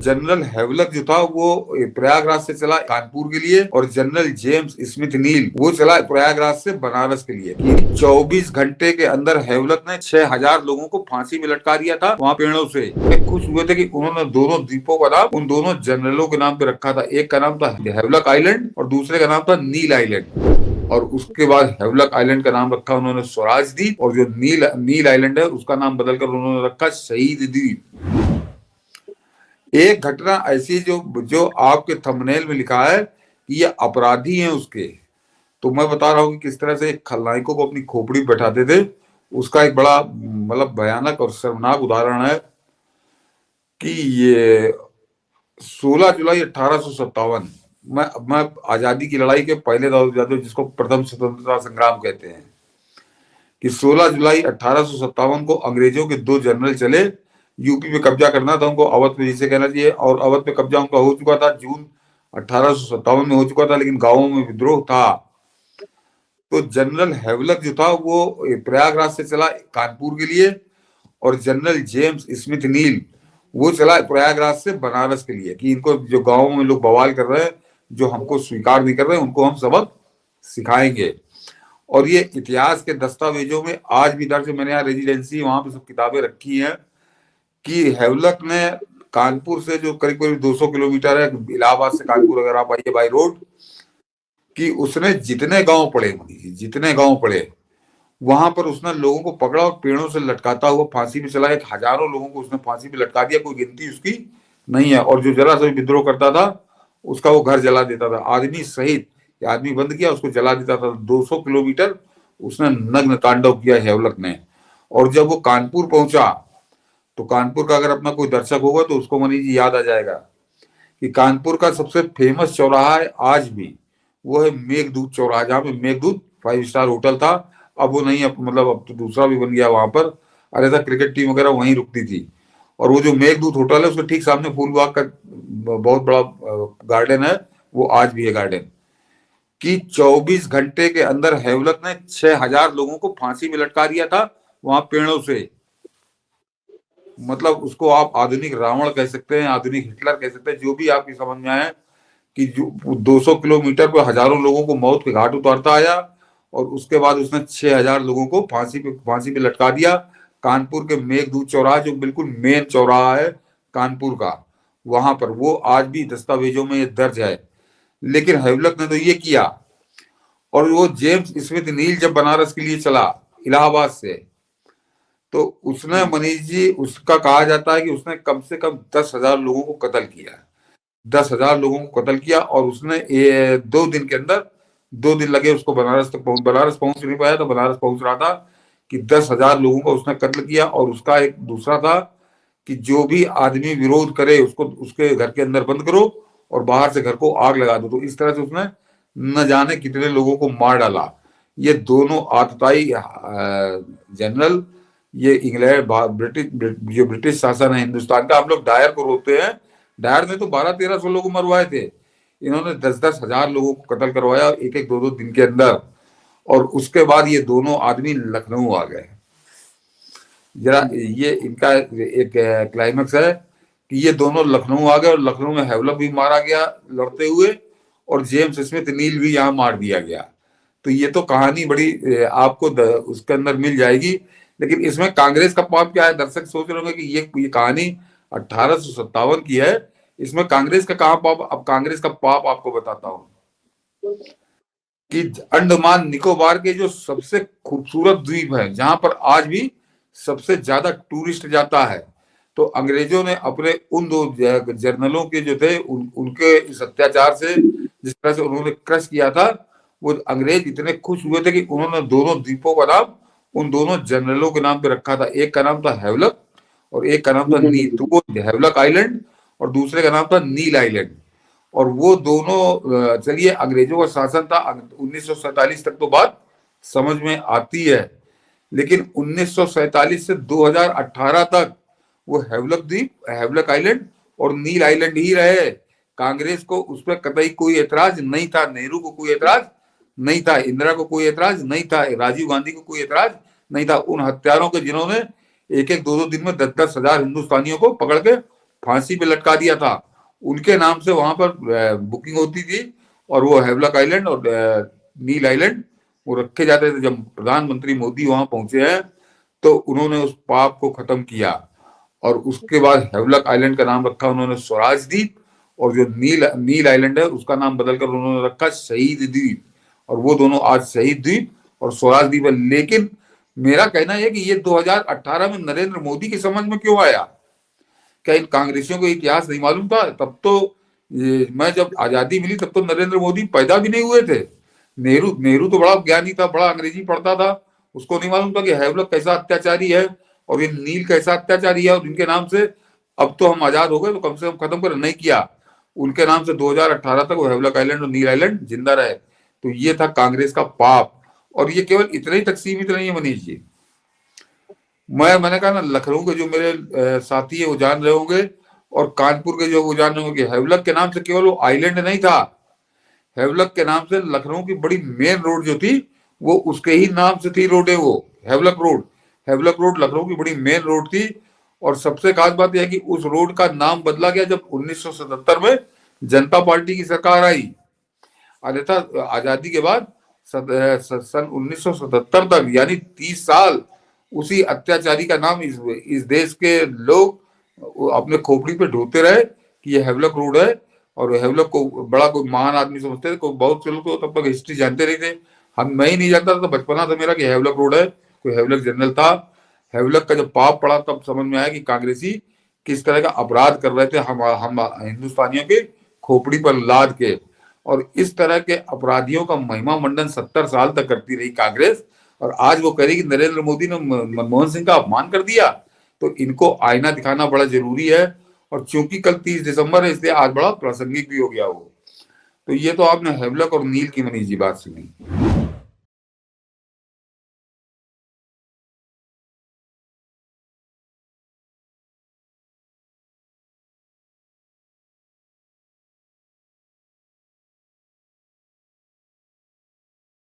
General हैवलक जो था वो प्रयागराज से चला कानपुर के लिए, और जनरल जेम्स स्मिथ नील वो चला प्रयागराज से बनारस के लिए। 24 घंटे के अंदर हैवलक ने 6000 लोगों को फांसी में लटका दिया था वहां पेड़ों से। खुश हुए थे कि उन्होंने दोनों द्वीपों का नाम उन दोनों जनरलों के नाम पे रखा था। एक का नाम था हैवलक आइलैंड और दूसरे का नाम था नील आइलैंड। और उसके बाद हैवलक आइलैंड का नाम रखा उन्होंने स्वराज द्वीप, और जो नील आइलैंड है उसका नाम बदलकर उन्होंने रखा शहीद द्वीप। एक घटना ऐसी जो जो आपके थंबनेल में लिखा है कि ये अपराधी हैं उसके, तो मैं बता रहा हूँ कि किस तरह से खलनायकों को अपनी खोपड़ी में बैठाते थे। उसका एक बड़ा मतलब भयानक और शर्मनाक उदाहरण है कि ये 16 जुलाई 1857 मैं आजादी की लड़ाई के पहले दौर, जिसको प्रथम स्वतंत्रता संग्राम कहते हैं, कि 16 जुलाई 1857 को अंग्रेजों के 2 जनरल चले। यूपी पे कब्जा करना था उनको, अवध पे जिसे कहना चाहिए, और अवध पे कब्जा उनका हो चुका था, जून 1857 में हो चुका था, लेकिन गांवों में विद्रोह था। तो जनरल हैवलक जो था वो प्रयागराज से चला कानपुर के लिए, और जनरल जेम्स स्मिथ नील वो चला प्रयागराज से बनारस के लिए, कि इनको जो गांवों में लोग बवाल कर रहे हैं, जो हमको स्वीकार नहीं कर रहे हैं, उनको हम सबक सिखाएंगे। और ये इतिहास के दस्तावेजों में आज भी दर्ज है। मैंने यहाँ रेजिडेंसी वहां पे सब किताबें रखी हैं कि हैवलक ने कानपुर से जो करीब करीब 200 किलोमीटर है, इलाहाबाद से कानपुर अगर आप आइए बाई रोड, कि उसने जितने गांव पड़े वहां पर उसने लोगों को पकड़ा और पेड़ों से लटकाता हुआ फांसी पे चला। एक हजारों लोगों को उसने फांसी पे लटका दिया, कोई गिनती उसकी नहीं है। और जो जरा सा भी विद्रोह करता था उसका वो घर जला देता था, आदमी सहित। आदमी बंद किया, उसको जला देता था। 200 किलोमीटर उसने नग्न तांडव किया हैवलक ने। और जब वो कानपुर पहुंचा, तो कानपुर का अगर अपना कोई दर्शक होगा तो उसको मनीष जी याद आ जाएगा कि कानपुर का सबसे फेमस चौराहा है आज भी, वो है मेघदूत चौराहा, जहाँ पे मेघदूत 5 स्टार होटल था। अब वो नहीं, अब मतलब अब तो दूसरा भी बन गया वहां पर। अरे था क्रिकेट टीम वगैरह वहीं रुकती थी। और वो जो मेघदूत होटल है उसके ठीक सामने फूलबाग का बहुत बड़ा गार्डन है, वो आज भी है गार्डन। कि 24 घंटे के अंदर हैवलक ने 6000 लोगों को फांसी में लटका दिया था वहां पेड़ों से। मतलब उसको आप आधुनिक रावण कह सकते हैं, आधुनिक हिटलर कह सकते हैं, जो भी आपकी समझ में आए, कि जो 200 किलोमीटर पर हजारों लोगों को मौत के घाट उतारता आया, और उसके बाद उसने 6000 लोगों को फांसी पे लटका दिया। कानपुर के मेघदूत चौराहा, जो बिल्कुल मेन चौराहा है कानपुर का, वहां पर वो आज भी दस्तावेजों में दर्ज है। लेकिन हैवलक ने तो ये किया। और वो जेम्स स्मिथ नील जब बनारस के लिए चला इलाहाबाद से, तो उसने मनीष जी, उसका कहा जाता है कि उसने कम से कम 10,000 लोगों को कत्ल किया। 10,000 लोगों को कत्ल किया। और उसने 2 दिन के अंदर, 2 दिन लगे उसको बनारस पहुंच नहीं पाया, तो बनारस पहुंच रहा था, कि 10,000 लोगों को उसने कत्ल किया। और उसका एक दूसरा था कि जो भी आदमी विरोध करे उसको उसके घर के अंदर बंद करो और बाहर से घर को आग लगा दो। तो इस तरह से उसने न जाने कितने लोगों को मार डाला। ये दोनों आतताई जनरल, ये इंग्लैंड जो ब्रिटिश शासन है हिंदुस्तान का, हम लोग डायर को रोकते हैं, डायर ने तो 1200-1300 लोग मरवाए थे। इन्होंने 10-10 हजार लोगों को कत्ल करवाया एक एक 2-2 दिन के अंदर। और उसके बाद ये दोनों आदमी लखनऊ आ गए। जरा ये इनका एक क्लाइमेक्स है कि ये दोनों लखनऊ आ गए, और लखनऊ में हैवलक भी मारा गया लड़ते हुए, और जेम्स स्मिथ नील भी यहाँ मार दिया गया। तो ये तो कहानी बड़ी आपको उसके अंदर मिल जाएगी। लेकिन इसमें कांग्रेस का पाप क्या है? दर्शक सोच रहे होंगे कि ये कहानी 1857 की है, इसमें कांग्रेस का कहां पाप? अब कांग्रेस का पाप आपको बताता हूं कि अंडमान निकोबार के जो सबसे खूबसूरत द्वीप है, जहां पर आज भी सबसे ज्यादा टूरिस्ट जाता है, तो अंग्रेजों ने अपने उन 2 जर्नलों के जो थे उनके इस अत्याचार से, जिस तरह से उन्होंने क्रश किया था, वो अंग्रेज इतने खुश हुए थे कि उन्होंने दोनों द्वीपों का नाम उन दोनों जनरलों के नाम पे रखा था। एक का नाम था हैवलक और एक का नाम था नील। तो वो हैवलक आइलैंड और दूसरे का नाम था नील आइलैंड। और वो दोनों, चलिए अंग्रेजों का शासन था 1947 तक, तो बात समझ में आती है। लेकिन 1947 से 2018 तक वो हैवलक द्वीप, हैवलक आइलैंड और नील आइलैंड ही रहे। कांग्रेस को उस पर कतई कोई एतराज नहीं था, नेहरू को कोई एतराज नहीं था, इंदिरा को कोई एतराज नहीं था, राजीव गांधी को कोई एतराज नहीं था। उन हत्यारों के जिन्होंने एक एक 2-2 दिन में 10-10 हजार हिंदुस्तानियों को पकड़ के फांसी पे लटका दिया था, उनके नाम से वहां पर बुकिंग होती थी, और वो हैवलॉक आइलैंड और नील आइलैंड वो रखे जाते थे। जब प्रधानमंत्री मोदी वहां पहुंचे हैं तो उन्होंने उस पाप को खत्म किया, और उसके बाद हैवलॉक आइलैंड का नाम रखा उन्होंने स्वराज द्वीप, और जो नील नील आइलैंड है उसका नाम बदलकर उन्होंने रखा शहीद द्वीप। और वो दोनों आज शहीद द्वीप और स्वराज द्वीप है। लेकिन मेरा कहना है कि ये 2018 में नरेंद्र मोदी की समझ में क्यों आया? क्या इन कांग्रेसियों को इतिहास नहीं मालूम था? तब तो मैं जब आजादी मिली तब तो नरेंद्र मोदी पैदा भी नहीं हुए थे। नेहरू नेहरू तो बड़ा ज्ञानी था, बड़ा अंग्रेजी पढ़ता था, उसको नहीं मालूम था कि हैवलॉक कैसा अत्याचारी है और ये नील कैसा अत्याचारी है, और इनके नाम से अब तो हम आजाद हो गए तो कम से कम खत्म कर नहीं किया। उनके नाम से 2018 तक वो हैवलॉक आइलैंड और नील आइलैंड जिंदा रहे। तो ये था कांग्रेस का पाप। और ये केवल इतने ही तक सीमित नहीं है मनीष जी। मैंने कहा ना, लखनऊ के जो मेरे साथी है वो जान रहे होंगे, और कानपुर के जो वो जान रहे होंगे, हैवलॉक के नाम से केवल वो आइलैंड नहीं था, हैवलॉक के नाम से लखनऊ की बड़ी मेन रोड जो थी वो उसके ही नाम से थी। रोड है वो Havelock road. Havelock road Lucknow की बड़ी मेन रोड थी। और सबसे खास बात यह है कि उस रोड का नाम बदला गया जब 1977 में जनता पार्टी की सरकार आई। अन्यथा आजादी के बाद सन 1977 तक यानी 30 साल उसी अत्याचारी का नाम इस देश के लोग अपने खोपड़ी पे ढोते रहे कि ये हैवलॉक रोड है, और हैवलॉक को बड़ा कोई महान आदमी समझते थे। कोई बहुत से लोग तो तब तक हिस्ट्री जानते नहीं थे। मैं ही नहीं जानता था, तो बचपना था मेरा कि हैवलॉक रोड है, कोई हैवलॉक जनरल था। हैवलॉक का जब पाप पड़ा तब समझ में आया कि कांग्रेसी किस तरह का अपराध कर रहे थे हम हिंदुस्तानियों के खोपड़ी पर लाद के। और इस तरह के अपराधियों का महिमा मंडन 70 साल तक करती रही कांग्रेस। और आज वो कह रही कि नरेंद्र मोदी ने मनमोहन सिंह का अपमान कर दिया, तो इनको आईना दिखाना बड़ा जरूरी है। और चूंकि कल 30 दिसंबर है इसलिए आज बड़ा प्रासंगिक भी हो गया वो। तो ये तो आपने हैवलॉक और नील की मनीष जी बात सुनी।